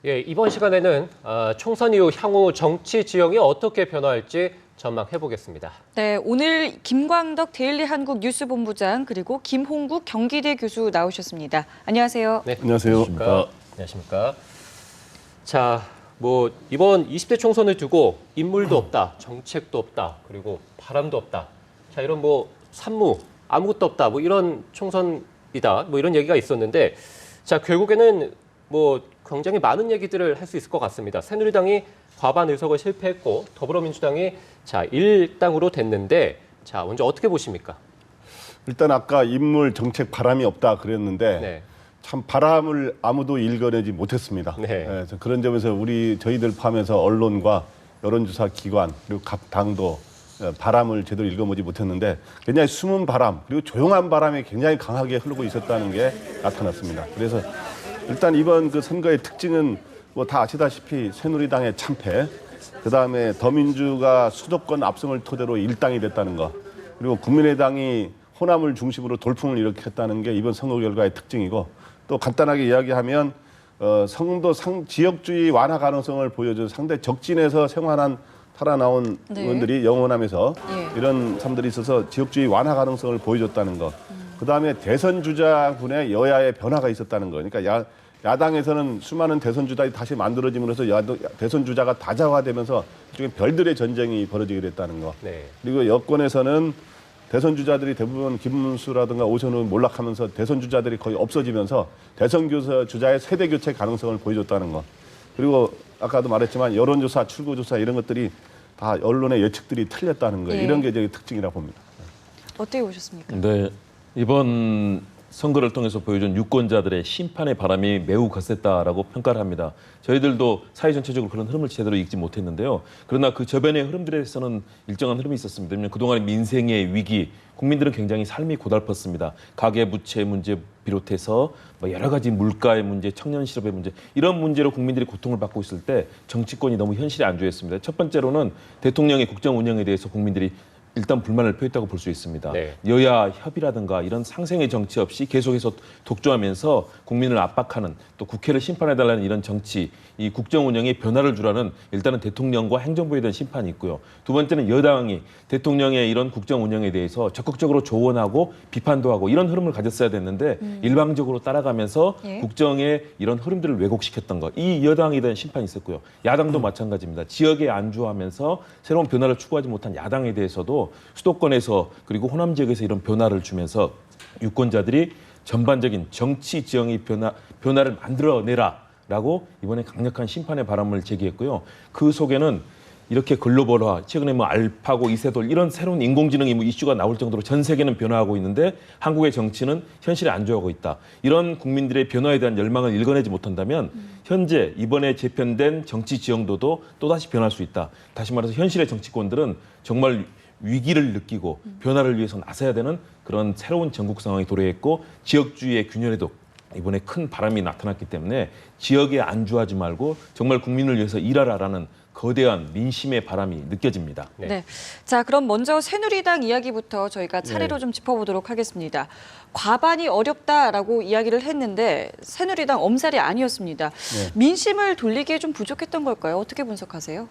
예, 이번 시간에는 총선 이후 향후 정치 지형이 어떻게 변화할지 전망해 보겠습니다. 네, 오늘 김광덕 데일리 한국 뉴스본부장 그리고 김홍국 경기대 교수 나오셨습니다. 안녕하세요. 네, 안녕하세요. 안녕하십니까. 자, 이번 20대 총선을 두고 인물도 없다, 정책도 없다, 그리고 바람도 없다. 자, 이런 산무 아무것도 없다, 이런 총선이다, 이런 얘기가 있었는데, 자, 결국에는 굉장히 많은 얘기들을 할 수 있을 것 같습니다. 새누리당이 과반 의석을 실패했고 더불어민주당이 자 1당으로 됐는데 자 먼저 어떻게 보십니까? 일단 아까 인물 정책 바람이 없다 그랬는데 네. 참 바람을 아무도 읽어내지 못했습니다. 네. 그런 점에서 저희들 포함해서 언론과 여론조사 기관 그리고 각 당도 바람을 제대로 읽어보지 못했는데 굉장히 숨은 바람 그리고 조용한 바람이 굉장히 강하게 흐르고 있었다는 게 나타났습니다. 그래서 일단 이번 그 선거의 특징은 다 아시다시피 새누리당의 참패, 그다음에 더민주가 수도권 압승을 토대로 일당이 됐다는 거, 그리고 국민의당이 호남을 중심으로 돌풍을 일으켰다는 게 이번 선거 결과의 특징이고, 또 간단하게 이야기하면 성도 지역주의 완화 가능성을 보여준 상대 적진에서 생활한 살아나온 의원들이 영호남에서 이런 사람들이 있어서 지역주의 완화 가능성을 보여줬다는 거. 그다음에 대선 주자군의 여야의 변화가 있었다는 거. 그러니까 야당에서는 수많은 대선 주자들이 다시 만들어짐으로써 대선 주자가 다자화되면서 일종의 별들의 전쟁이 벌어지게 됐다는 거. 네. 그리고 여권에서는 대선 주자들이 대부분 김문수라든가 오선훈 몰락하면서 대선 주자들이 거의 없어지면서 대선 주자의 세대 교체 가능성을 보여줬다는 거. 그리고 아까도 말했지만 여론조사, 출구조사 이런 것들이 다 언론의 예측들이 틀렸다는 거예요. 이런 게 이제 특징이라고 봅니다. 어떻게 보셨습니까? 네, 이번 선거를 통해서 보여준 유권자들의 심판의 바람이 매우 거셌다라고 평가를 합니다. 저희들도 사회 전체적으로 그런 흐름을 제대로 읽지 못했는데요. 그러나 그 저변의 흐름들에서는 일정한 흐름이 있었습니다. 왜냐하면 그동안의 민생의 위기, 국민들은 굉장히 삶이 고달팠습니다. 가계부채 문제 비롯해서 여러 가지 물가의 문제, 청년 실업의 문제 이런 문제로 국민들이 고통을 받고 있을 때 정치권이 너무 현실에 안주했습니다. 첫 번째로는 대통령의 국정 운영에 대해서 국민들이 일단 불만을 표했다고 볼 수 있습니다. 네. 여야 협의라든가 이런 상생의 정치 없이 계속해서 독주하면서 국민을 압박하는 또 국회를 심판해달라는 이런 정치, 이 국정 운영에 변화를 주라는 일단은 대통령과 행정부에 대한 심판이 있고요. 두 번째는 여당이 대통령의 이런 국정 운영에 대해서 적극적으로 조언하고 비판도 하고 이런 흐름을 가졌어야 됐는데 일방적으로 따라가면서 국정의 이런 흐름들을 왜곡시켰던 것. 이 여당에 대한 심판이 있었고요. 야당도 마찬가지입니다. 지역에 안주하면서 새로운 변화를 추구하지 못한 야당에 대해서도 수도권에서 그리고 호남 지역에서 이런 변화를 주면서 유권자들이 전반적인 정치 지형의 변화를 만들어내라라고 이번에 강력한 심판의 바람을 제기했고요. 그 속에는 이렇게 글로벌화, 최근에 알파고, 이세돌 이런 새로운 인공지능이 이슈가 나올 정도로 전 세계는 변화하고 있는데 한국의 정치는 현실에 안주하고 있다. 이런 국민들의 변화에 대한 열망을 읽어내지 못한다면 현재 이번에 재편된 정치 지형도도 또다시 변할 수 있다. 다시 말해서 현실의 정치권들은 정말 위기를 느끼고 변화를 위해서 나서야 되는 그런 새로운 전국 상황이 도래했고 지역주의의 균열에도 이번에 큰 바람이 나타났기 때문에 지역에 안주하지 말고 정말 국민을 위해서 일하라라는 거대한 민심의 바람이 느껴집니다. 네. 자, 그럼 먼저 새누리당 이야기부터 저희가 차례로 좀 짚어보도록 하겠습니다. 과반이 어렵다라고 이야기를 했는데 새누리당 엄살이 아니었습니다. 민심을 돌리기에 좀 부족했던 걸까요? 어떻게 분석하세요?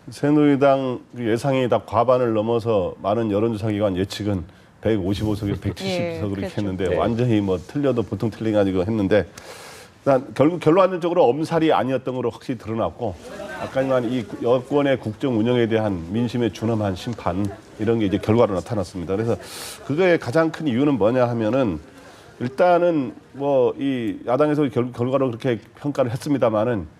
새누리당 예상이 다 과반을 넘어서 많은 여론조사 기관 예측은 155석에서 170석으로 이렇게 했는데 완전히 틀려도 보통 틀린 게 아니고 했는데 결국 결론적으로 엄살이 아니었던 걸로 확실히 드러났고 아까 이 여권의 국정 운영에 대한 민심의 준엄한 심판 이런 게 이제 결과로 나타났습니다. 그래서 그거의 가장 큰 이유는 뭐냐 하면은 일단은 이 야당에서 결과로 그렇게 평가를 했습니다마는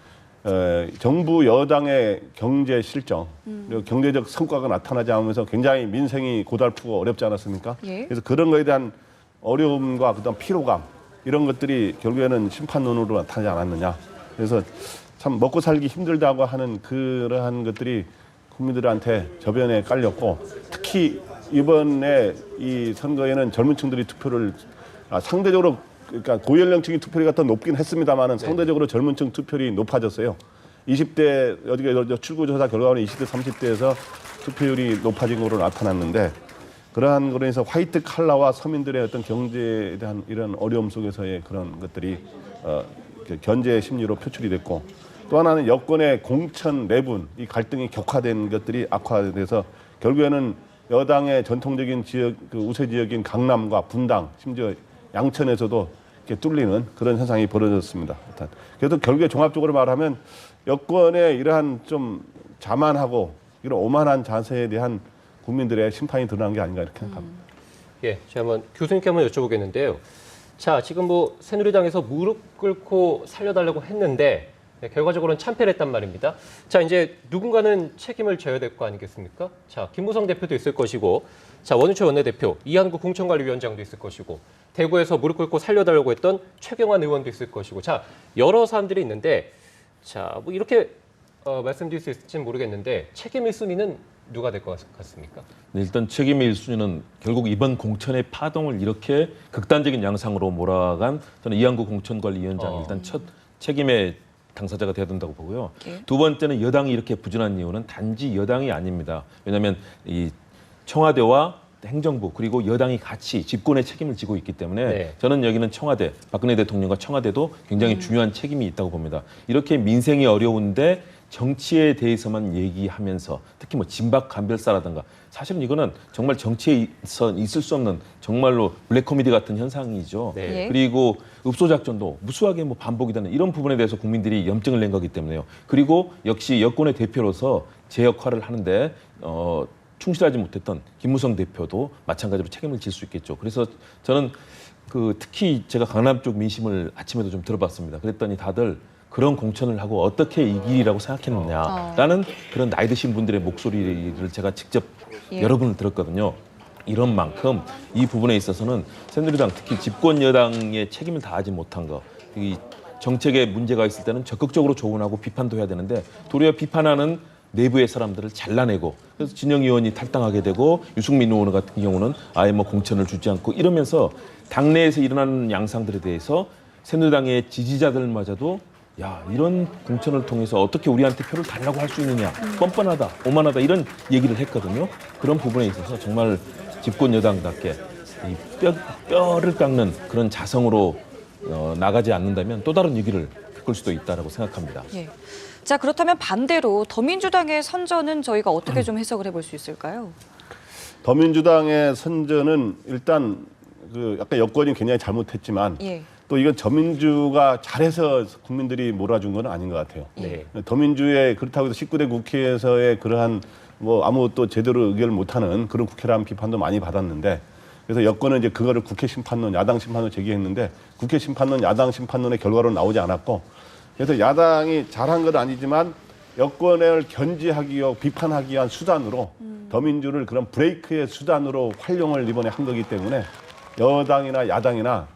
정부 여당의 경제 실정, 그리고 경제적 성과가 나타나지 않으면서 굉장히 민생이 고달프고 어렵지 않았습니까? 그래서 그런 거에 대한 어려움과 그다음 피로감 이런 것들이 결국에는 심판론으로 나타나지 않았느냐. 그래서 참 먹고 살기 힘들다고 하는 그러한 것들이 국민들한테 저변에 깔렸고 특히 이번에 이 선거에는 젊은 층들이 투표를 상대적으로 그러니까 고연령층이 투표율이 더 높긴 했습니다만은 상대적으로 젊은층 투표율이 높아졌어요. 20대 어디가 출구조사 결과는 20대 30대에서 투표율이 높아진 것으로 나타났는데 그러한 거로 인해서 화이트 칼라와 서민들의 어떤 경제에 대한 이런 어려움 속에서의 그런 것들이 견제 심리로 표출이 됐고 또 하나는 여권의 공천 내분 이 갈등이 격화된 것들이 악화돼서 결국에는 여당의 전통적인 지역 그 우세 지역인 강남과 분당 심지어 양천에서도 이렇게 뚫리는 그런 현상이 벌어졌습니다. 일단 그래서 결국에 종합적으로 말하면 여권의 이러한 좀 자만하고 이런 오만한 자세에 대한 국민들의 심판이 드러난 게 아닌가 이렇게 생각합니다. 예, 제가 한번 교수님께 한번 여쭤보겠는데요. 자, 지금 뭐 새누리당에서 무릎 꿇고 살려달라고 했는데 네, 결과적으로는 참패를 했단 말입니다. 자, 이제 누군가는 책임을 져야 될 거 아니겠습니까? 자, 김무성 대표도 있을 것이고, 자, 원유철 원내대표, 이한구 공천관리위원장도 있을 것이고, 대구에서 무릎 꿇고 살려달라고 했던 최경환 의원도 있을 것이고, 자, 여러 사람들이 있는데, 자, 뭐 이렇게 말씀드릴 수 있을지는 모르겠는데 책임 1순위는 누가 될 것 같습니까? 네, 일단 책임의 1순위는 결국 이번 공천의 파동을 이렇게 극단적인 양상으로 몰아간 저는 이한구 공천관리위원장이 일단 첫 책임의 당사자가 돼야 된다고 보고요. 예. 두 번째는 여당이 이렇게 부진한 이유는 단지 여당이 아닙니다. 왜냐하면 이 청와대와 행정부 그리고 여당이 같이 집권의 책임을 지고 있기 때문에 네. 저는 여기는 청와대, 박근혜 대통령과 청와대도 굉장히 중요한 책임이 있다고 봅니다. 이렇게 민생이 어려운데 정치에 대해서만 얘기하면서 특히 뭐 진박 간별사라든가 사실은 이거는 정말 정치에 있을 수 없는 정말로 블랙 코미디 같은 현상이죠. 네. 예. 그리고 읍소작전도 무수하게 뭐 반복이 되는 이런 부분에 대해서 국민들이 염증을 낸 거기 때문에요. 그리고 역시 여권의 대표로서 제 역할을 하는데 충실하지 못했던 김무성 대표도 마찬가지로 책임을 질 수 있겠죠. 그래서 저는 특히 제가 강남 쪽 민심을 아침에도 좀 들어봤습니다. 그랬더니 다들 그런 공천을 하고 어떻게 이기리라고 생각했느냐라는 그런 나이 드신 분들의 목소리를 제가 직접 여러 분을 들었거든요. 이런 만큼 이 부분에 있어서는 새누리당 특히 집권 여당의 책임을 다하지 못한 거, 이 정책에 문제가 있을 때는 적극적으로 조언하고 비판도 해야 되는데 도리어 비판하는 내부의 사람들을 잘라내고 그래서 진영 의원이 탈당하게 되고 유승민 의원 같은 경우는 아예 뭐 공천을 주지 않고 이러면서 당내에서 일어나는 양상들에 대해서 새누리당의 지지자들마저도 야 이런 공천을 통해서 어떻게 우리한테 표를 달라고 할 수 있느냐 뻔뻔하다 오만하다 이런 얘기를 했거든요. 그런 부분에 있어서 정말 집권 여당답게 이 뼈를 깎는 그런 자성으로 나가지 않는다면 또 다른 위기를 겪을 수도 있다라고 생각합니다. 예. 자, 그렇다면 반대로 더민주당의 선전은 저희가 어떻게 좀 해석을 해볼 수 있을까요? 더민주당의 선전은 일단 약간 여권이 굉장히 잘못했지만 예. 또 이건 더민주가 잘해서 국민들이 몰아준 건 아닌 것 같아요. 네. 더민주의 그렇다고 해서 19대 국회에서의 그러한 뭐 아무것도 제대로 의결을 못하는 그런 국회라는 비판도 많이 받았는데 그래서 여권은 이제 그거를 국회 심판론, 야당 심판론 제기했는데 국회 심판론, 야당 심판론의 결과로 나오지 않았고 그래서 야당이 잘한 건 아니지만 여권을 견제하기 위한 비판하기 위한 수단으로 더민주를 그런 브레이크의 수단으로 활용을 이번에 한 거기 때문에 여당이나 야당이나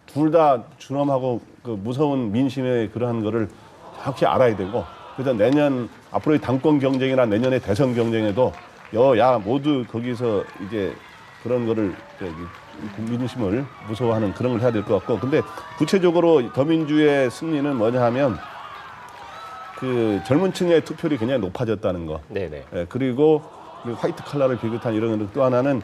둘 다 준엄하고 무서운 민심의 그러한 거를 정확히 알아야 되고 그래서 내년 앞으로의 당권 경쟁이나 내년의 대선 경쟁에도 여야 모두 거기서 이제 그런 거를 민심을 무서워하는 그런 걸 해야 될 것 같고 근데 구체적으로 더민주의 승리는 뭐냐 하면 젊은 층의 투표율이 굉장히 높아졌다는 거. 네네. 그리고 화이트 칼라를 비롯한 이런 것들 또 하나는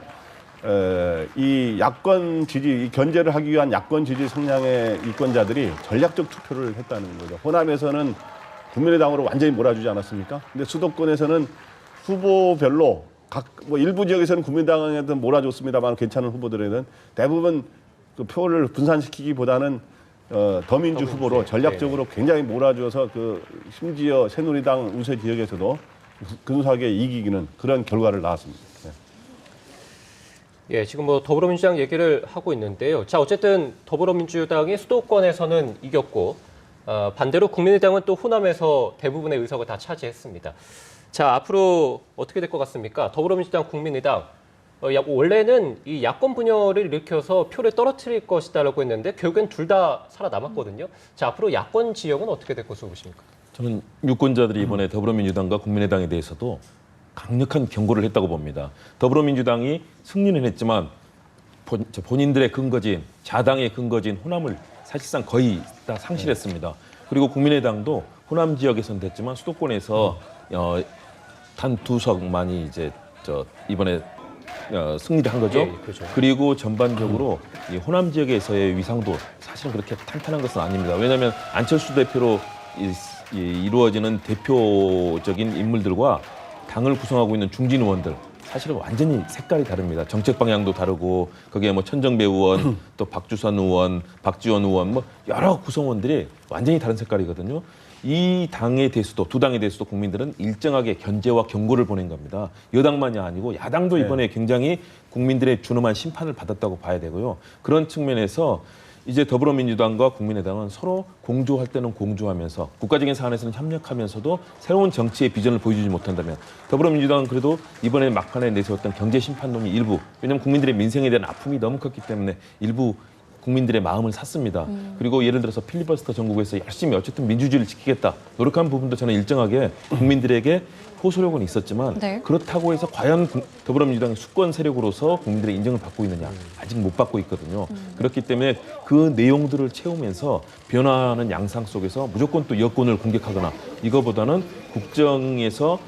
이 야권 지지, 이 견제를 하기 위한 야권 지지 성향의 유권자들이 전략적 투표를 했다는 거죠. 호남에서는 국민의당으로 완전히 몰아주지 않았습니까? 근데 수도권에서는 후보별로 뭐 일부 지역에서는 국민의당한테 몰아줬습니다만 괜찮은 후보들에는 대부분 그 표를 분산시키기보다는 더민주 후보로 전략적으로 굉장히 몰아줘서 심지어 새누리당 우세 지역에서도 근소하게 이기기는 그런 결과를 낳았습니다. 네. 예, 지금 뭐 더불어민주당 얘기를 하고 있는데요. 자, 어쨌든 더불어민주당이 수도권에서는 이겼고 반대로 국민의당은 또 호남에서 대부분의 의석을 다 차지했습니다. 자, 앞으로 어떻게 될 것 같습니까? 더불어민주당, 국민의당 원래는 이 야권 분열을 일으켜서 표를 떨어뜨릴 것이다라고 했는데 결국엔 둘 다 살아남았거든요. 자, 앞으로 야권 지역은 어떻게 될 것으로 보십니까? 저는 유권자들이 이번에 더불어민주당과 국민의당에 대해서도 강력한 경고를 했다고 봅니다. 더불어민주당이 승리는 했지만 본인들의 근거진, 자당의 근거진 호남을 사실상 거의 다 상실했습니다. 그리고 국민의당도 호남 지역에서는 됐지만 수도권에서 단 2석만이 이제 이번에 승리를 한 거죠. 예, 그렇죠. 그리고 전반적으로 이 호남 지역에서의 위상도 사실은 그렇게 탄탄한 것은 아닙니다. 왜냐하면 안철수 대표로 이루어지는 대표적인 인물들과 당을 구성하고 있는 중진 의원들 사실은 완전히 색깔이 다릅니다. 정책 방향도 다르고 거기에 뭐 천정배 의원, 또 박주선 의원, 박지원 의원 뭐 여러 구성원들이 완전히 다른 색깔이거든요. 이 당에 대해서도 두 당에 대해서도 국민들은 일정하게 견제와 경고를 보낸 겁니다. 여당만이 아니고 야당도 이번에 굉장히 국민들의 준엄한 심판을 받았다고 봐야 되고요. 그런 측면에서 이제 더불어민주당과 국민의당은 서로 공조할 때는 공조하면서 국가적인 사안에서는 협력하면서도 새로운 정치의 비전을 보여주지 못한다면 더불어민주당은 그래도 이번에 막판에 내세웠던 경제 심판론이 일부, 왜냐하면 국민들의 민생에 대한 아픔이 너무 컸기 때문에 일부 국민들의 마음을 샀습니다. 그리고 예를 들어서 필리버스터 전국에서 열심히 어쨌든 민주주의를 지키겠다 노력한 부분도 저는 일정하게 국민들에게 호소력은 있었지만 네. 그렇다고 해서 과연 더불어민주당의 수권 세력으로서 국민들의 인정을 받고 있느냐 아직 못 받고 있거든요. 그렇기 때문에 그 내용들을 채우면서 변화하는 양상 속에서 무조건 또 여권을 공격하거나 이거보다는 국정에서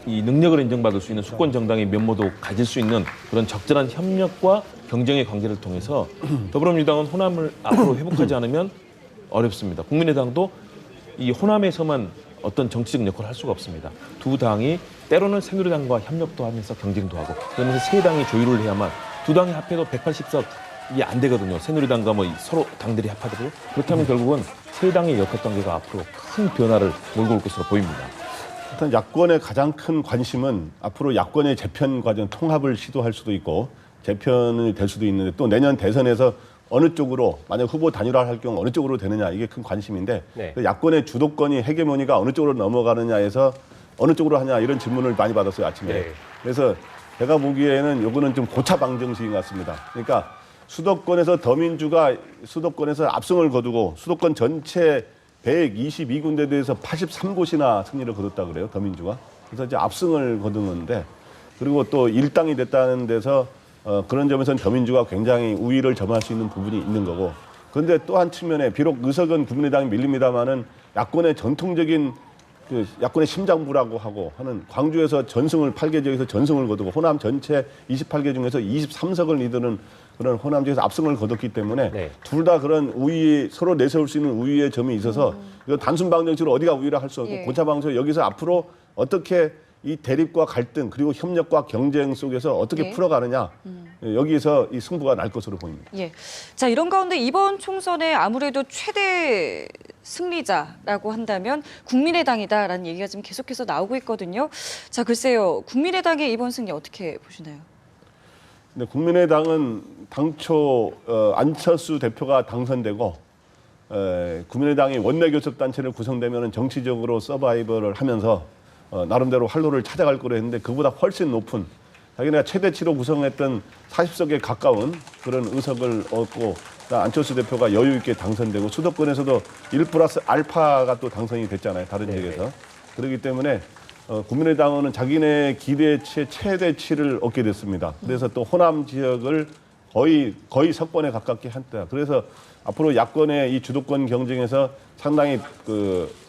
이 능력을 인정받을 수 있는 수권 정당의 면모도 가질 수 있는 그런 적절한 협력과 경쟁의 관계를 통해서 더불어민주당은 호남을 앞으로 회복하지 않으면 어렵습니다. 국민의당도 이 호남에서만 어떤 정치적 역할을 할 수가 없습니다. 두 당이 때로는 새누리당과 협력도 하면서 경쟁도 하고 그러면서 세 당이 조율을 해야만 두 당이 합해도 180석이 안 되거든요. 새누리당과 뭐 서로 당들이 합하더라도 그렇다면 결국은 세 당의 역학 관계가 앞으로 큰 변화를 몰고 올 것으로 보입니다. 일단 야권의 가장 큰 관심은 앞으로 야권의 재편 과정 통합을 시도할 수도 있고 재편이 될 수도 있는데 또 내년 대선에서 어느 쪽으로 만약 후보 단일화할 경우 어느 쪽으로 되느냐 이게 큰 관심인데 네. 야권의 주도권이 헤게모니가 어느 쪽으로 넘어가느냐에서 어느 쪽으로 하냐 이런 질문을 많이 받았어요 아침에. 네. 그래서 제가 보기에는 요거는 좀 고차 방정식인 것 같습니다. 그러니까 수도권에서 더민주가 수도권에서 압승을 거두고 수도권 전체 122군데 대해서 83곳이나 승리를 거뒀다 그래요 더민주가. 그래서 이제 압승을 거둔 건데 그리고 또 일당이 됐다는 데서 그런 점에서는 더민주가 굉장히 우위를 점할 수 있는 부분이 있는 거고. 그런데 또 한 측면에 비록 의석은 국민의당이 밀립니다만은 야권의 전통적인 그 야권의 심장부라고 하고 하는 광주에서 전승을 8개 지역에서 전승을 거두고 호남 전체 28개 중에서 23석을 이루는 그런 호남 지역에서 압승을 거뒀기 때문에 네. 둘 다 그런 우위 서로 내세울 수 있는 우위의 점이 있어서 이거 단순 방정식으로 어디가 우위라 할 수 없고 예. 고차 방정식 여기서 앞으로 어떻게 이 대립과 갈등 그리고 협력과 경쟁 속에서 어떻게 예. 풀어가느냐 여기에서 이 승부가 날 것으로 보입니다. 예. 자, 이런 가운데 이번 총선에 아무래도 최대 승리자라고 한다면 국민의당이다라는 얘기가 지금 계속해서 나오고 있거든요. 자, 글쎄요. 국민의당의 이번 승리 어떻게 보시나요? 근데 국민의당은 당초 안철수 대표가 당선되고 국민의당이 원내교섭단체를 구성되면 정치적으로 서바이벌을 하면서 나름대로 활로를 찾아갈 거로 했는데 그보다 훨씬 높은 자기네가 최대치로 구성했던 40석에 가까운 그런 의석을 얻고 안철수 대표가 여유 있게 당선되고 수도권에서도 1+알파가 또 당선이 됐잖아요. 다른 지역에서. 그렇기 때문에 국민의당은 자기네 기대치의 최대치를 얻게 됐습니다. 그래서 또 호남 지역을 거의 석권에 가깝게 한다. 그래서 앞으로 야권의 이 주도권 경쟁에서 상당히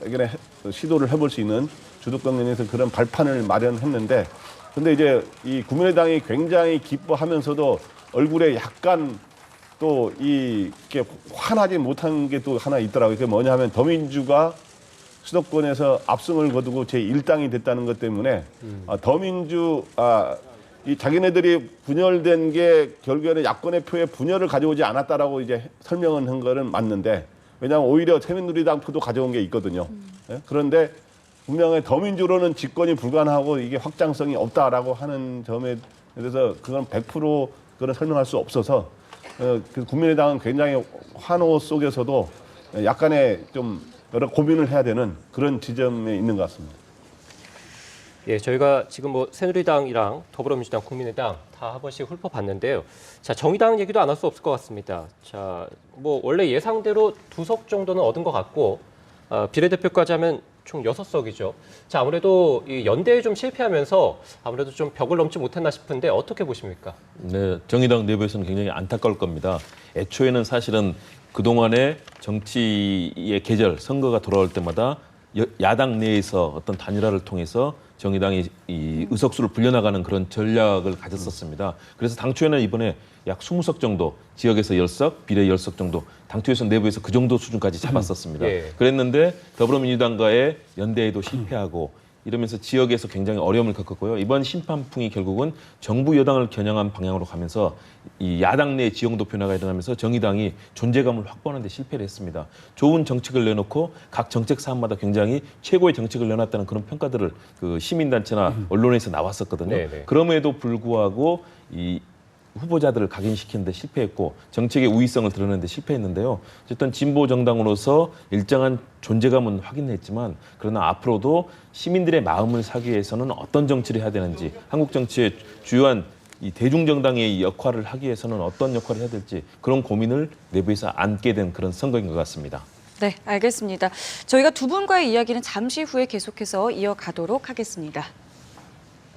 이번에 시도를 해볼 수 있는 주도권 면에서 그런 발판을 마련했는데, 근데 이제 이 국민의당이 굉장히 기뻐하면서도 얼굴에 약간 또 이렇게 환하지 못한 게 또 하나 있더라고요. 그게 뭐냐 하면 더민주가 수도권에서 압승을 거두고 제1당이 됐다는 것 때문에 이 자기네들이 분열된 게 결국에는 야권의 표에 분열을 가져오지 않았다라고 이제 설명은 한 거는 맞는데, 왜냐하면 오히려 새누리당 표도 가져온 게 있거든요. 예? 그런데 분명히 더민주로는 집권이 불가능하고 이게 확장성이 없다라고 하는 점에 대해서 그건 100% 그런 설명할 수 없어서 국민의당은 굉장히 환호 속에서도 약간의 좀 여러 고민을 해야 되는 그런 지점에 있는 것 같습니다. 예, 저희가 지금 뭐 새누리당이랑 더불어민주당, 국민의당 다 한 번씩 훑어봤는데요. 자, 정의당 얘기도 안 할 수 없을 것 같습니다. 자, 뭐 원래 예상대로 2석 정도는 얻은 것 같고 비례대표까지 하면 총 6석이죠. 자, 아무래도 이 연대에 좀 실패하면서 아무래도 좀 벽을 넘지 못했나 싶은데 어떻게 보십니까? 네, 정의당 내부에서는 굉장히 안타까울 겁니다. 애초에는 사실은 그동안의 정치의 계절, 선거가 돌아올 때마다 야당 내에서 어떤 단일화를 통해서 정의당이 이 의석수를 불려나가는 그런 전략을 가졌었습니다. 그래서 당초에는 이번에 약 20석 정도, 지역에서 10석, 비례 10석 정도, 당초에서 내부에서 그 정도 수준까지 잡았었습니다. 예. 그랬는데 더불어민주당과의 연대에도 실패하고 이러면서 지역에서 굉장히 어려움을 겪었고요. 이번 심판풍이 결국은 정부 여당을 겨냥한 방향으로 가면서 이 야당 내 지형도 변화가 일어나면서 정의당이 존재감을 확보하는 데 실패를 했습니다. 좋은 정책을 내놓고 각 정책 사안마다 굉장히 최고의 정책을 내놨다는 그런 평가들을 그 시민단체나 언론에서 나왔었거든요. 네네. 그럼에도 불구하고 이 후보자들을 각인시키는 데 실패했고 정책의 우위성을 드러내는 데 실패했는데요. 어쨌든 진보 정당으로서 일정한 존재감은 확인했지만 그러나 앞으로도 시민들의 마음을 사기 위해서는 어떤 정치를 해야 되는지 한국 정치의 주요한 이 대중정당의 역할을 하기 위해서는 어떤 역할을 해야 될지 그런 고민을 내부에서 안게 된 그런 선거인 것 같습니다. 네, 알겠습니다. 저희가 두 분과의 이야기는 잠시 후에 계속해서 이어가도록 하겠습니다.